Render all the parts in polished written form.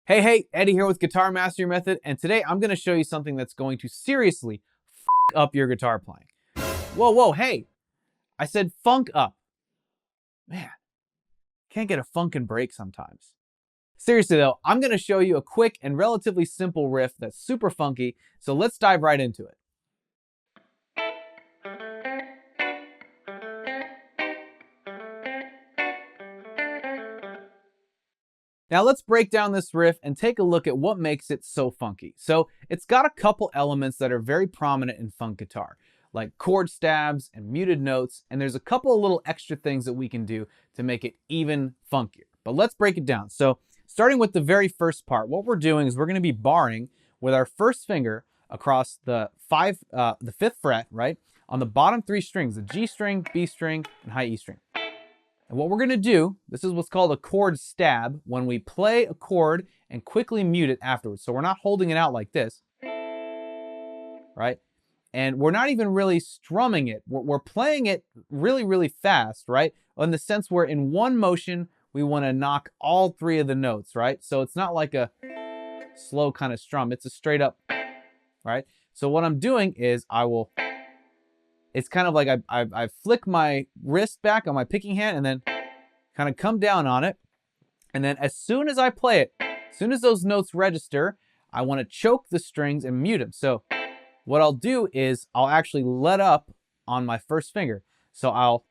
Hey, Eddie here with Guitar Mastery Method, and today I'm going to show you something that's going to seriously up your guitar playing. Whoa, hey, I said funk up. Man, can't get a funkin' break sometimes. Seriously though, I'm going to show you a quick and relatively simple riff that's super funky, so let's dive right into it. Now let's break down this riff and take a look at what makes it so funky. So it's got a couple elements that are very prominent in funk guitar, like chord stabs and muted notes, and there's a couple of little extra things that we can do to make it even funkier. But let's break it down. So starting with the very first part, what we're doing is we're going to be barring with our first finger across the fifth fret, right, on the bottom three strings, the G string, B string, and high E string. And what we're going to do, this is what's called a chord stab, when we play a chord and quickly mute it afterwards. So we're not holding it out like this, right? And we're not even really strumming it. We're playing it really fast, right? In the sense where in one motion, we want to knock all three of the notes, right? So it's not like a slow kind of strum. It's a straight up, right? So what I'm doing is it's kind of like I flick my wrist back on my picking hand and then kind of come down on it. And then as soon as I play it, as soon as those notes register, I want to choke the strings and mute them. So what I'll do is I'll actually let up on my first finger. So I'll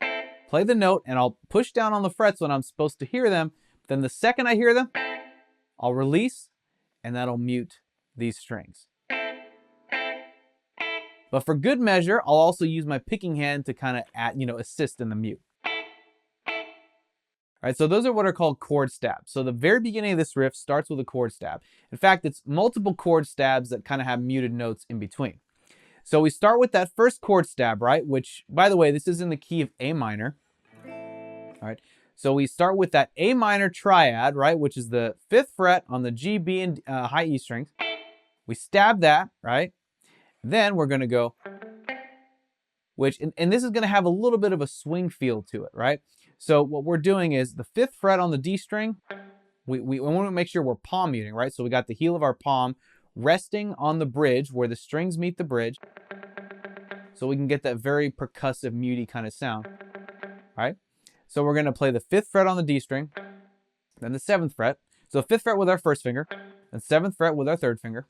play the note and I'll push down on the frets when I'm supposed to hear them. Then the second I hear them, I'll release and that'll mute these strings. But for good measure, I'll also use my picking hand to kind of assist in the mute. All right, so those are what are called chord stabs. So the very beginning of this riff starts with a chord stab. In fact, it's multiple chord stabs that kind of have muted notes in between. So we start with that first chord stab, right? Which, by the way, this is in the key of A minor. All right, so we start with that A minor triad, right? Which is the fifth fret on the G, B, and high E strings. We stab that, right? Then we're going to go, and this is going to have a little bit of a swing feel to it, right? So what we're doing is the fifth fret on the D string, we want to make sure we're palm muting, right? So we got the heel of our palm resting on the bridge where the strings meet the bridge, so we can get that very percussive, muty kind of sound, right? So we're going to play the fifth fret on the D string, then the seventh fret. So fifth fret with our first finger, and seventh fret with our third finger,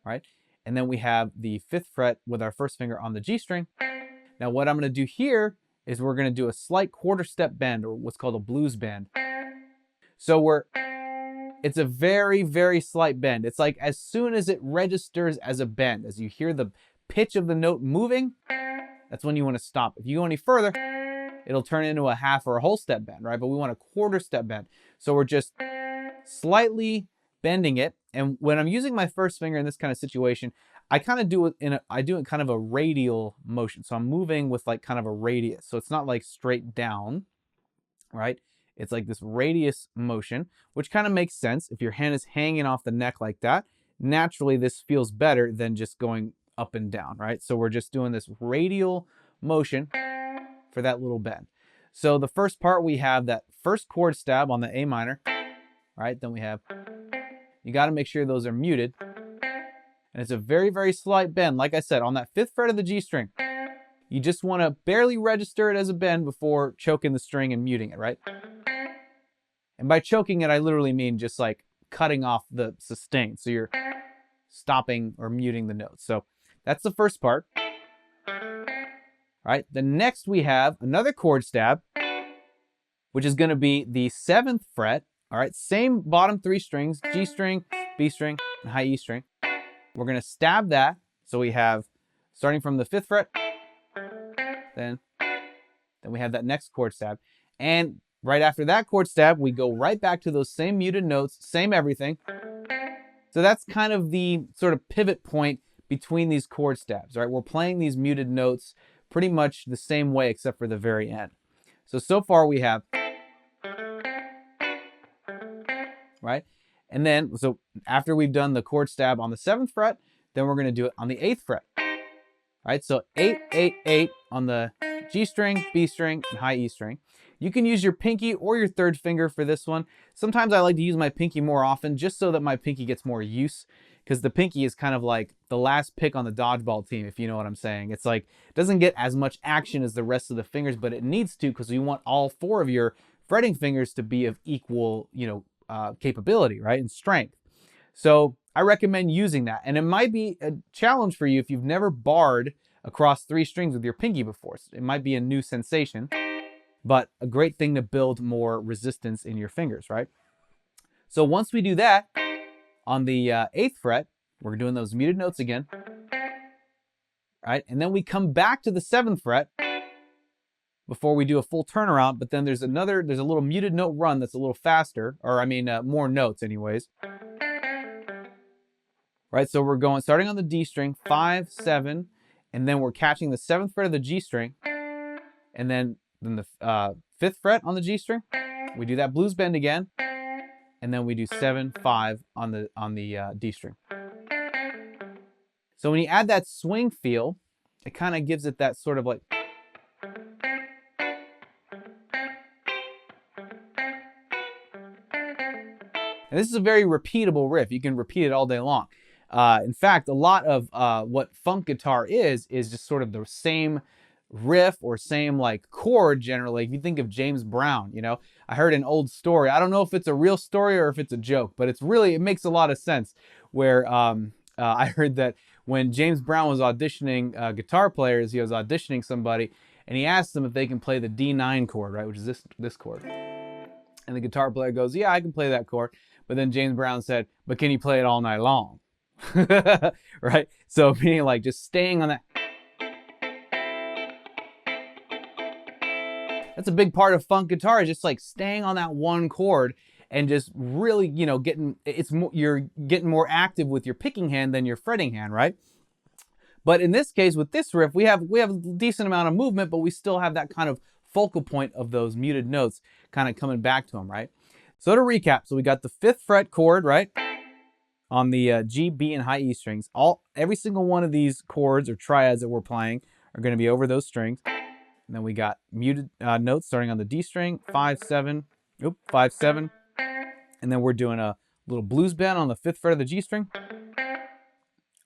right? And then we have the fifth fret with our first finger on the G string. Now what I'm going to do here is we're going to do a slight quarter step bend, or what's called a blues bend. So it's a very slight bend. It's like as soon as it registers as a bend, as you hear the pitch of the note moving, that's when you want to stop. If you go any further, it'll turn into a half or a whole step bend, right? But we want a quarter step bend. So we're just slightly bending it. And when I'm using my first finger in this kind of situation, I kind of do it in kind of a radial motion. So I'm moving with like kind of a radius. So it's not like straight down, right? It's like this radius motion, which kind of makes sense. If your hand is hanging off the neck like that, naturally this feels better than just going up and down, right? So we're just doing this radial motion for that little bend. So the first part, we have that first chord stab on the A minor, right? Then we have, you got to make sure those are muted. And it's a very slight bend. Like I said, on that fifth fret of the G string, you just want to barely register it as a bend before choking the string and muting it, right? And by choking it, I literally mean just like cutting off the sustain. So you're stopping or muting the notes. So that's the first part. All right, the next we have another chord stab, which is going to be the seventh fret. All right, same bottom three strings, G string, B string, and high E string. We're going to stab that. So we have, starting from the fifth fret, then we have that next chord stab. And right after that chord stab, we go right back to those same muted notes, same everything. So that's kind of the sort of pivot point between these chord stabs, right? We're playing these muted notes pretty much the same way except for the very end. So far we have, right? And then, so after we've done the chord stab on the seventh fret, then we're going to do it on the eighth fret. All right, so 8, 8, 8 on the G string, B string, and high E string. You can use your pinky or your third finger for this one. Sometimes I like to use my pinky more often just so that my pinky gets more use, because the pinky is kind of like the last pick on the dodgeball team, if you know what I'm saying. It's like, it doesn't get as much action as the rest of the fingers, but it needs to, because you want all 4 of your fretting fingers to be of equal, capability, right, and strength. So I recommend using that. And it might be a challenge for you if you've never barred across 3 strings with your pinky before. It might be a new sensation, but a great thing to build more resistance in your fingers, right? So once we do that, on the 8th fret, we're doing those muted notes again, right? And then we come back to the 7th fret before we do a full turnaround, but then there's a little muted note run that's a little faster, or more notes anyways. Right, so we're starting on the D string, 5, 7, and then we're catching the 7th fret of the G string, and then the 5th fret on the G string. We do that blues bend again, and then we do 7, 5 on the D string. So when you add that swing feel, it kind of gives it that sort of like, and this is a very repeatable riff. You can repeat it all day long. In fact, a lot of what funk guitar is just sort of the same riff or same like chord generally. If you think of James Brown, I heard an old story. I don't know if it's a real story or if it's a joke, but it makes a lot of sense, where I heard that when James Brown was auditioning guitar players, he was auditioning somebody, and he asked them if they can play the D9 chord, right, which is this chord. And the guitar player goes, yeah, I can play that chord. But then James Brown said, but can you play it all night long? Right? So meaning like just staying on that. That's a big part of funk guitar, is just like staying on that one chord and just really, you're getting more active with your picking hand than your fretting hand, right? But in this case, with this riff, we have a decent amount of movement, but we still have that kind of focal point of those muted notes kind of coming back to them, right? So to recap, so we got the 5th fret chord, right, on the G, B, and high E strings. Every single one of these chords or triads that we're playing are going to be over those strings. And then we got muted notes starting on the D string, 5, 7, 5, 7. And then we're doing a little blues bend on the 5th fret of the G string.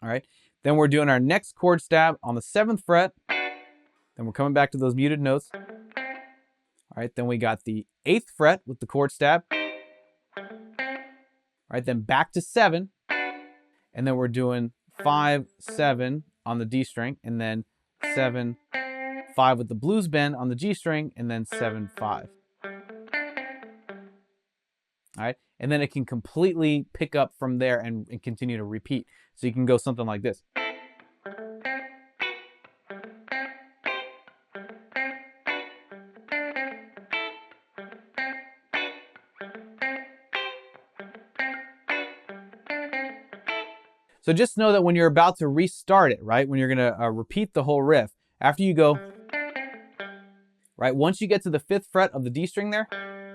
All right. Then we're doing our next chord stab on the 7th fret. Then we're coming back to those muted notes. All right. Then we got the 8th fret with the chord stab. All right. Then back to 7. And then we're doing 5, 7 on the D string. And then 7, 5 with the blues bend on the G string. And then 7, 5. All right. And then it can completely pick up from there and continue to repeat. So you can go something like this. So just know that when you're about to restart it, right, when you're going to repeat the whole riff, after you go, right, once you get to the 5th fret of the D string there,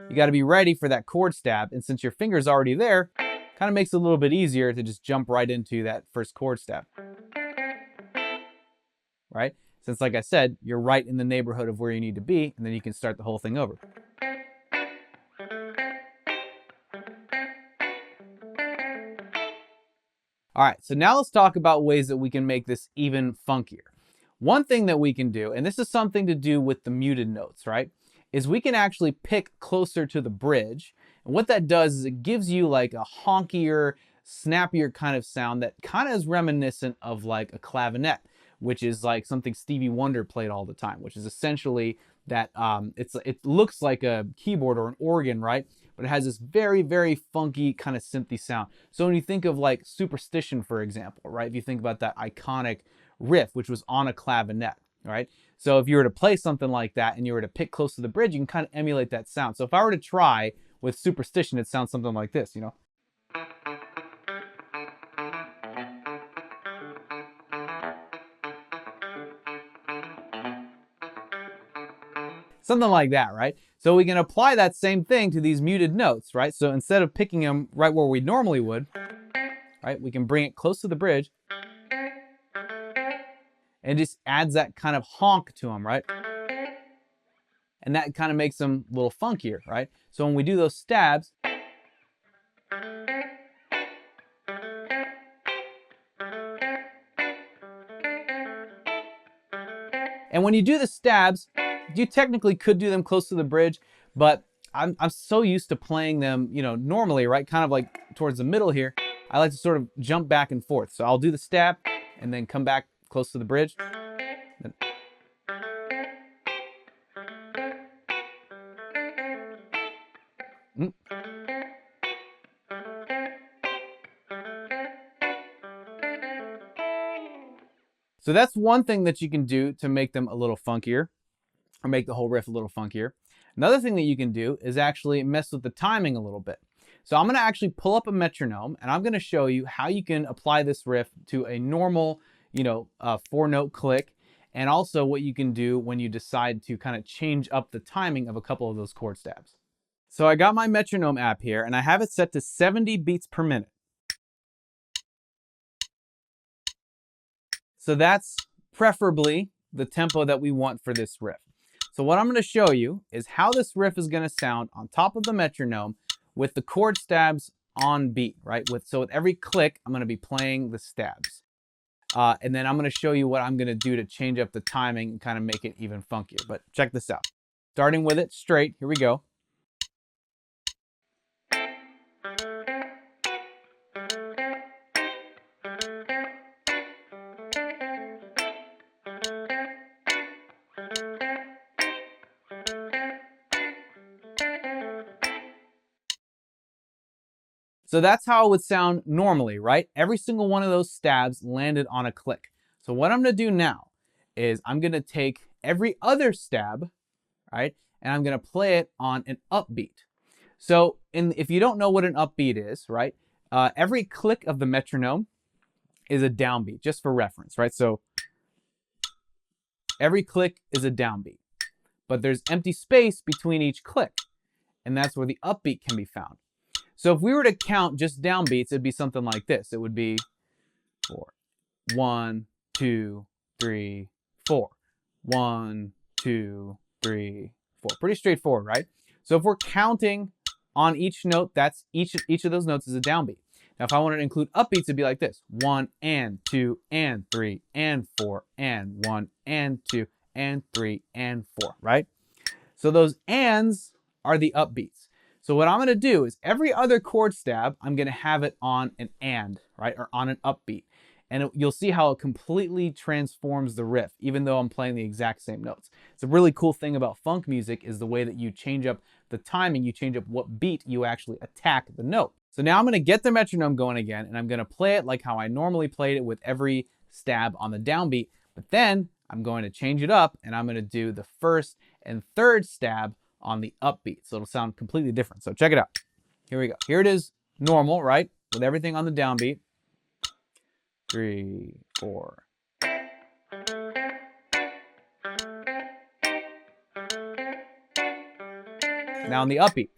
you got to be ready for that chord stab. And since your finger's already there, kind of makes it a little bit easier to just jump right into that first chord stab. Right? Since, like I said, you're right in the neighborhood of where you need to be, and then you can start the whole thing over. All right, so now let's talk about ways that we can make this even funkier. One thing that we can do, and this is something to do with the muted notes, right, is we can actually pick closer to the bridge. And what that does is it gives you like a honkier, snappier kind of sound that kind of is reminiscent of like a clavinet, which is like something Stevie Wonder played all the time, which is essentially that it looks like a keyboard or an organ, right? But it has this very, very funky kind of synthy sound. So when you think of like Superstition, for example, right? If you think about that iconic riff, which was on a clavinet, right? So if you were to play something like that and you were to pick close to the bridge, you can kind of emulate that sound. So if I were to try with Superstition, it sounds something like this, you know? Something like that, right? So we can apply that same thing to these muted notes, right? So instead of picking them right where we normally would, right, we can bring it close to the bridge and it just adds that kind of honk to them, right? and that kind of makes them a little funkier, right? So when we do those stabs, and when you do the stabs, you technically could do them close to the bridge, but I'm so used to playing them, you know, normally, right? Kind of like towards the middle here. I like to sort of jump back and forth. So I'll do the stab and then come back close to the bridge. So that's one thing that you can do to make them a little funkier, or make the whole riff a little funkier. Another thing that you can do is actually mess with the timing a little bit. So I'm gonna actually pull up a metronome and I'm gonna show you how you can apply this riff to a normal, you know, 4-note click, and also what you can do when you decide to kind of change up the timing of a couple of those chord stabs. So I got my metronome app here and I have it set to 70 beats per minute. So that's preferably the tempo that we want for this riff. So what I'm going to show you is how this riff is going to sound on top of the metronome with the chord stabs on beat, right? So with every click, I'm going to be playing the stabs. And then I'm going to show you what I'm going to do to change up the timing and kind of make it even funkier. But check this out. Starting with it straight, here we go. So that's how it would sound normally, right? Every single one of those stabs landed on a click. So what I'm going to do now is I'm going to take every other stab, right, and I'm going to play it on an upbeat. So if you don't know what an upbeat is, right, every click of the metronome is a downbeat, just for reference, right? So every click is a downbeat, but there's empty space between each click, and that's where the upbeat can be found. So if we were to count just downbeats, it'd be something like this. It would be 4. 1, 2, 3, 4. 1, 2, 3, 4. Pretty straightforward, right? So if we're counting on each note, that's each of those notes is a downbeat. Now if I wanted to include upbeats, it'd be like this. 1 and 2 and 3 and 4 and 1 and 2 and 3 and 4, right? So those ands are the upbeats. So what I'm going to do is every other chord stab, I'm going to have it on an and, right? Or on an upbeat. And you'll see how it completely transforms the riff, even though I'm playing the exact same notes. It's a really cool thing about funk music is the way that you change up the timing, you change up what beat you actually attack the note. So now I'm going to get the metronome going again, and I'm going to play it like how I normally played it with every stab on the downbeat. But then I'm going to change it up, and I'm going to do the first and third stab on the upbeat. So it'll sound completely different. So check it out. Here we go. Here it is normal, right? With everything on the downbeat. 3, 4. Now on the upbeat.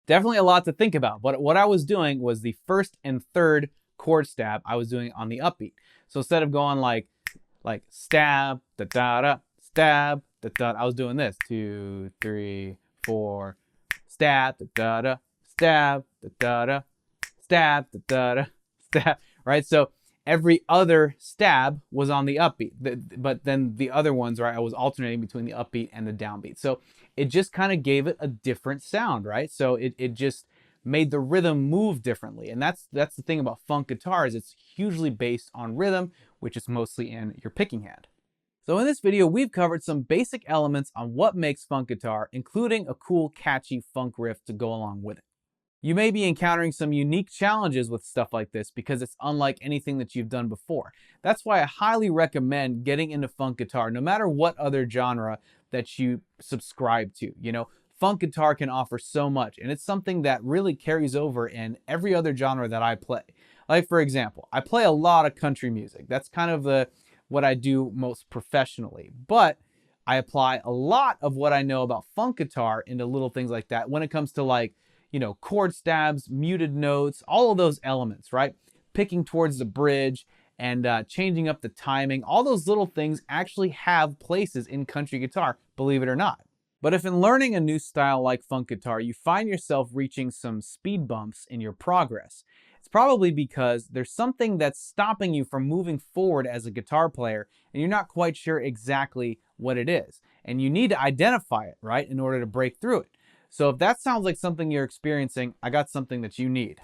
Definitely a lot to think about, but what I was doing was the first and third chord stab I was doing on the upbeat. So instead of going like stab, da da da, stab, da da, I was doing this 2, 3, 4, stab, da da da, stab, da da da, stab, da da da, stab. Right. So every other stab was on the upbeat, but then the other ones, right, I was alternating between the upbeat and the downbeat. So it just kind of gave it a different sound, right? So it just made the rhythm move differently. And that's the thing about funk guitars. It's hugely based on rhythm, which is mostly in your picking hand. So in this video, we've covered some basic elements on what makes funk guitar, including a cool, catchy funk riff to go along with it. You may be encountering some unique challenges with stuff like this because it's unlike anything that you've done before. That's why I highly recommend getting into funk guitar, no matter what other genre that you subscribe to. You know, funk guitar can offer so much, and it's something that really carries over in every other genre that I play. Like, for example, I play a lot of country music. That's kind of what I do most professionally. But I apply a lot of what I know about funk guitar into little things like that when it comes to, like, you know, chord stabs, muted notes, all of those elements, right? Picking towards the bridge and changing up the timing. All those little things actually have places in country guitar, believe it or not. But if in learning a new style like funk guitar, you find yourself reaching some speed bumps in your progress, it's probably because there's something that's stopping you from moving forward as a guitar player, and you're not quite sure exactly what it is. And you need to identify it, right, in order to break through it. So if that sounds like something you're experiencing, I got something that you need.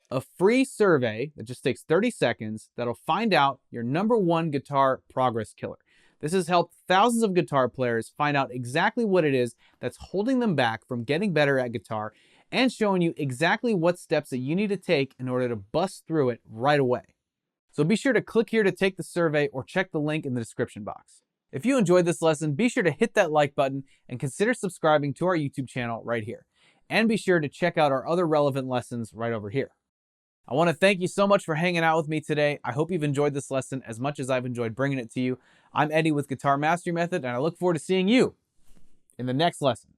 A free survey that just takes 30 seconds that'll find out your #1 guitar progress killer. This has helped thousands of guitar players find out exactly what it is that's holding them back from getting better at guitar, and showing you exactly what steps that you need to take in order to bust through it right away. So be sure to click here to take the survey or check the link in the description box. If you enjoyed this lesson, be sure to hit that like button and consider subscribing to our YouTube channel right here. And be sure to check out our other relevant lessons right over here. I want to thank you so much for hanging out with me today. I hope you've enjoyed this lesson as much as I've enjoyed bringing it to you. I'm Eddie with Guitar Mastery Method, and I look forward to seeing you in the next lesson.